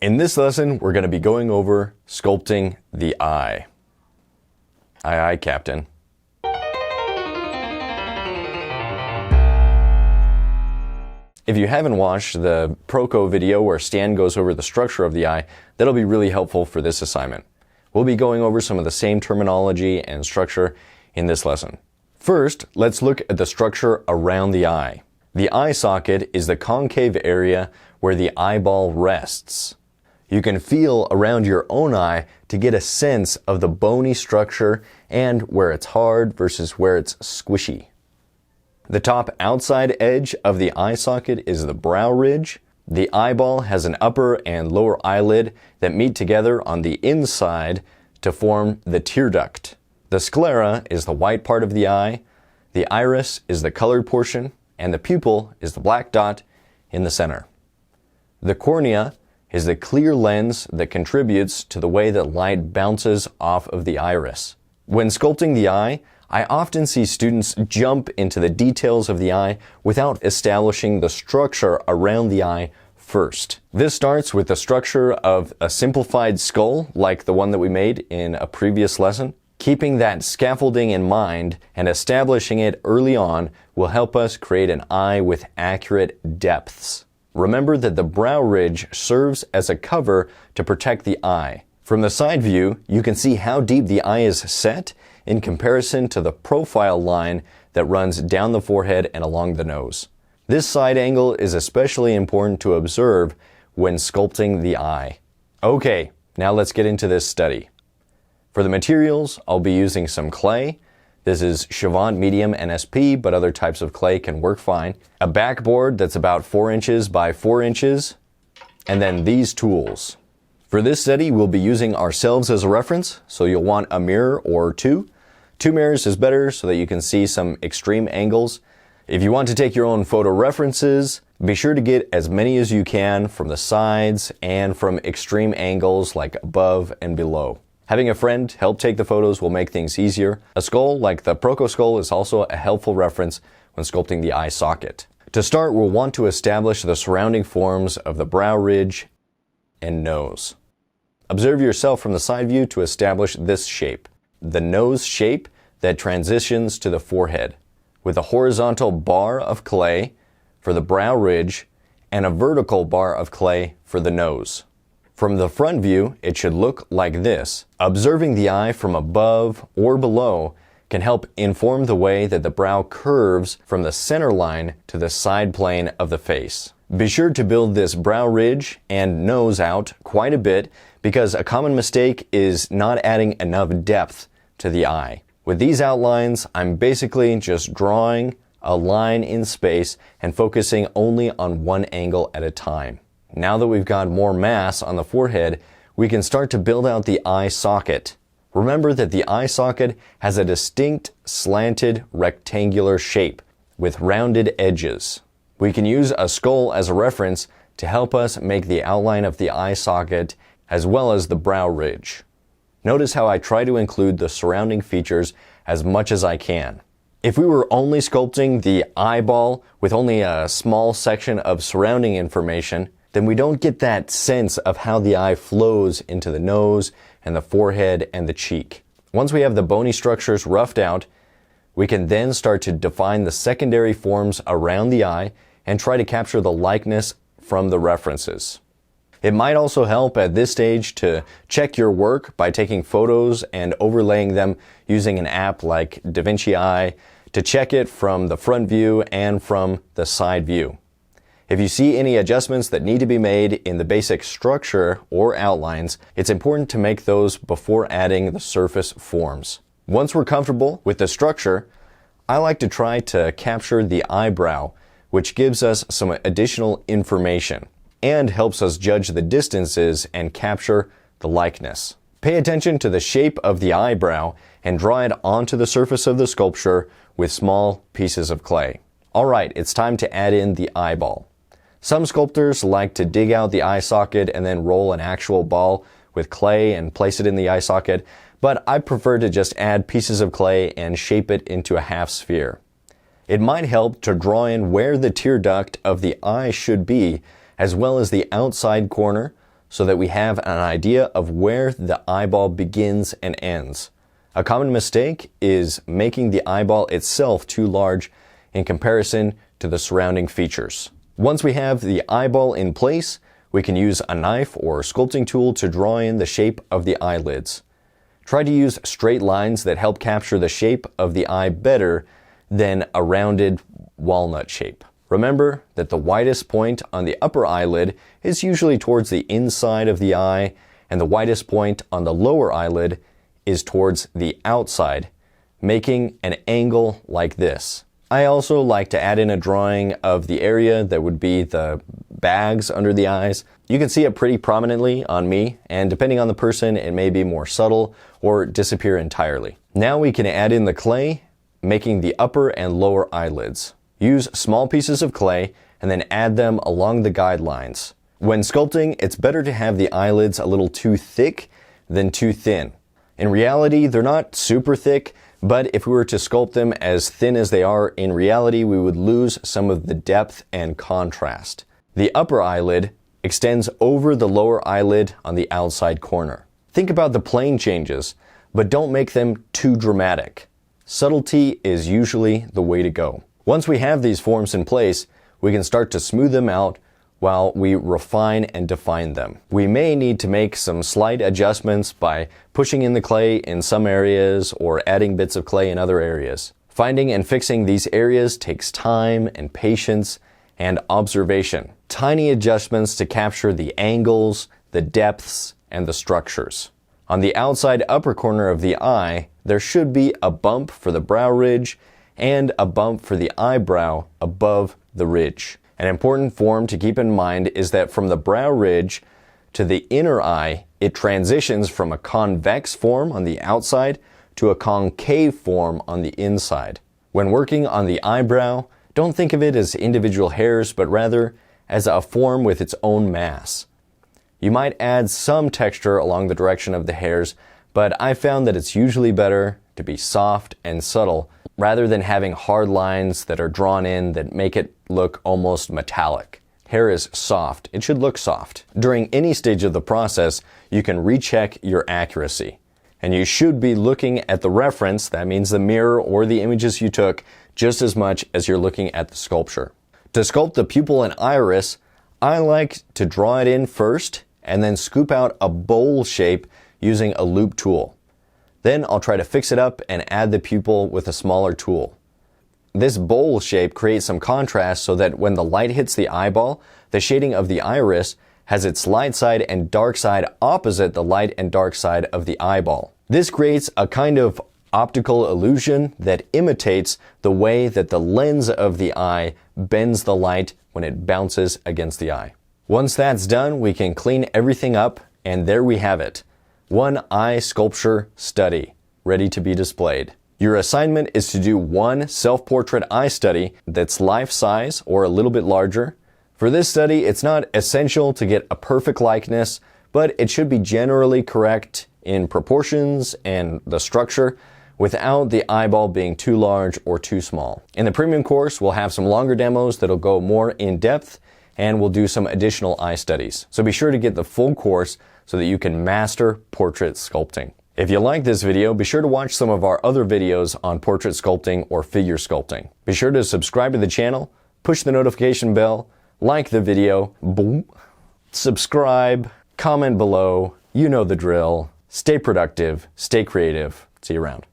In this lesson, we're going to be going over sculpting the eye. Aye, aye, Captain. If you haven't watched the Proko video where Stan goes over the structure of the eye, that'll be really helpful for this assignment. We'll be going over some of the same terminology and structure in this lesson. First, let's look at the structure around the eye. The eye socket is the concave area where the eyeball rests. You can feel around your own eye to get a sense of the bony structure and where it's hard versus where it's squishy. The top outside edge of the eye socket is the brow ridge. The eyeball has an upper and lower eyelid that meet together on the inside to form the tear duct. The sclera is the white part of the eye, the iris is the colored portion, and the pupil is the black dot in the center. The cornea is the clear lens that contributes to the way that light bounces off of the iris. When sculpting the eye, I often see students jump into the details of the eye without establishing the structure around the eye first. This starts with the structure of a simplified skull, like the one that we made in a previous lesson. Keeping that scaffolding in mind and establishing it early on will help us create an eye with accurate depths. Remember that the brow ridge serves as a cover to protect the eye. From the side view, you can see how deep the eye is set in comparison to the profile line that runs down the forehead and along the nose. This side angle is especially important to observe when sculpting the eye. Okay, now let's get into this study. For the materials, I'll be using some clay. This is Chavant Medium NSP, but other types of clay can work fine. A backboard that's about 4 inches by 4 inches, and then these tools. For this study, we'll be using ourselves as a reference, so you'll want a mirror or two. 2 mirrors is better so that you can see some extreme angles. If you want to take your own photo references, be sure to get as many as you can from the sides and from extreme angles like above and below. Having a friend help take the photos will make things easier. A skull like the Proko skull is also a helpful reference when sculpting the eye socket. To start, we'll want to establish the surrounding forms of the brow ridge and nose. Observe yourself from the side view to establish this shape, the nose shape that transitions to the forehead, with a horizontal bar of clay for the brow ridge and a vertical bar of clay for the nose. From the front view, it should look like this. Observing the eye from above or below can help inform the way that the brow curves from the center line to the side plane of the face. Be sure to build this brow ridge and nose out quite a bit because a common mistake is not adding enough depth to the eye. With these outlines, I'm basically just drawing a line in space and focusing only on one angle at a time. Now that we've got more mass on the forehead, we can start to build out the eye socket. Remember that the eye socket has a distinct slanted rectangular shape with rounded edges. We can use a skull as a reference to help us make the outline of the eye socket as well as the brow ridge. Notice how I try to include the surrounding features as much as I can. If we were only sculpting the eyeball with only a small section of surrounding information, then we don't get that sense of how the eye flows into the nose and the forehead and the cheek. Once we have the bony structures roughed out, we can then start to define the secondary forms around the eye and try to capture the likeness from the references. It might also help at this stage to check your work by taking photos and overlaying them using an app like DaVinci Eye to check it from the front view and from the side view. If you see any adjustments that need to be made in the basic structure or outlines, it's important to make those before adding the surface forms. Once we're comfortable with the structure, I like to try to capture the eyebrow, which gives us some additional information and helps us judge the distances and capture the likeness. Pay attention to the shape of the eyebrow and draw it onto the surface of the sculpture with small pieces of clay. Alright, it's time to add in the eyeball. Some sculptors like to dig out the eye socket and then roll an actual ball with clay and place it in the eye socket, but I prefer to just add pieces of clay and shape it into a half sphere. It might help to draw in where the tear duct of the eye should be, as well as the outside corner, so that we have an idea of where the eyeball begins and ends. A common mistake is making the eyeball itself too large in comparison to the surrounding features. Once we have the eyeball in place, we can use a knife or sculpting tool to draw in the shape of the eyelids. Try to use straight lines that help capture the shape of the eye better than a rounded walnut shape. Remember that the widest point on the upper eyelid is usually towards the inside of the eye, and the widest point on the lower eyelid is towards the outside, making an angle like this. I also like to add in a drawing of the area that would be the bags under the eyes. You can see it pretty prominently on me, and depending on the person, it may be more subtle or disappear entirely. Now we can add in the clay, making the upper and lower eyelids. Use small pieces of clay and then add them along the guidelines. When sculpting, it's better to have the eyelids a little too thick than too thin. In reality, they're not super thick, but if we were to sculpt them as thin as they are in reality, we would lose some of the depth and contrast. The upper eyelid extends over the lower eyelid on the outside corner. Think about the plane changes, but don't make them too dramatic. Subtlety is usually the way to go. Once we have these forms in place, we can start to smooth them out while we refine and define them. We may need to make some slight adjustments by pushing in the clay in some areas or adding bits of clay in other areas. Finding and fixing these areas takes time and patience and observation. Tiny adjustments to capture the angles, the depths, and the structures. On the outside upper corner of the eye, there should be a bump for the brow ridge and a bump for the eyebrow above the ridge. An important form to keep in mind is that from the brow ridge to the inner eye, it transitions from a convex form on the outside to a concave form on the inside. When working on the eyebrow, don't think of it as individual hairs, but rather as a form with its own mass. You might add some texture along the direction of the hairs, but I found that it's usually better to be soft and subtle rather than having hard lines that are drawn in that make it look almost metallic. Hair is soft. It should look soft. During any stage of the process, you can recheck your accuracy. And you should be looking at the reference, that means the mirror or the images you took, just as much as you're looking at the sculpture. To sculpt the pupil and iris, I like to draw it in first and then scoop out a bowl shape using a loop tool. Then I'll try to fix it up and add the pupil with a smaller tool. This bowl shape creates some contrast so that when the light hits the eyeball, the shading of the iris has its light side and dark side opposite the light and dark side of the eyeball. This creates a kind of optical illusion that imitates the way that the lens of the eye bends the light when it bounces against the eye. Once that's done, we can clean everything up, and there we have it. One eye sculpture study, ready to be displayed. Your assignment is to do one self-portrait eye study that's life-size or a little bit larger. For this study, it's not essential to get a perfect likeness, but it should be generally correct in proportions and the structure without the eyeball being too large or too small. In the premium course, we'll have some longer demos that'll go more in depth, and we'll do some additional eye studies. So be sure to get the full course so that you can master portrait sculpting. If you like this video, be sure to watch some of our other videos on portrait sculpting or figure sculpting. Be sure to subscribe to the channel, push the notification bell, like the video, boom, subscribe, comment below, you know the drill. Stay productive, stay creative. See you around.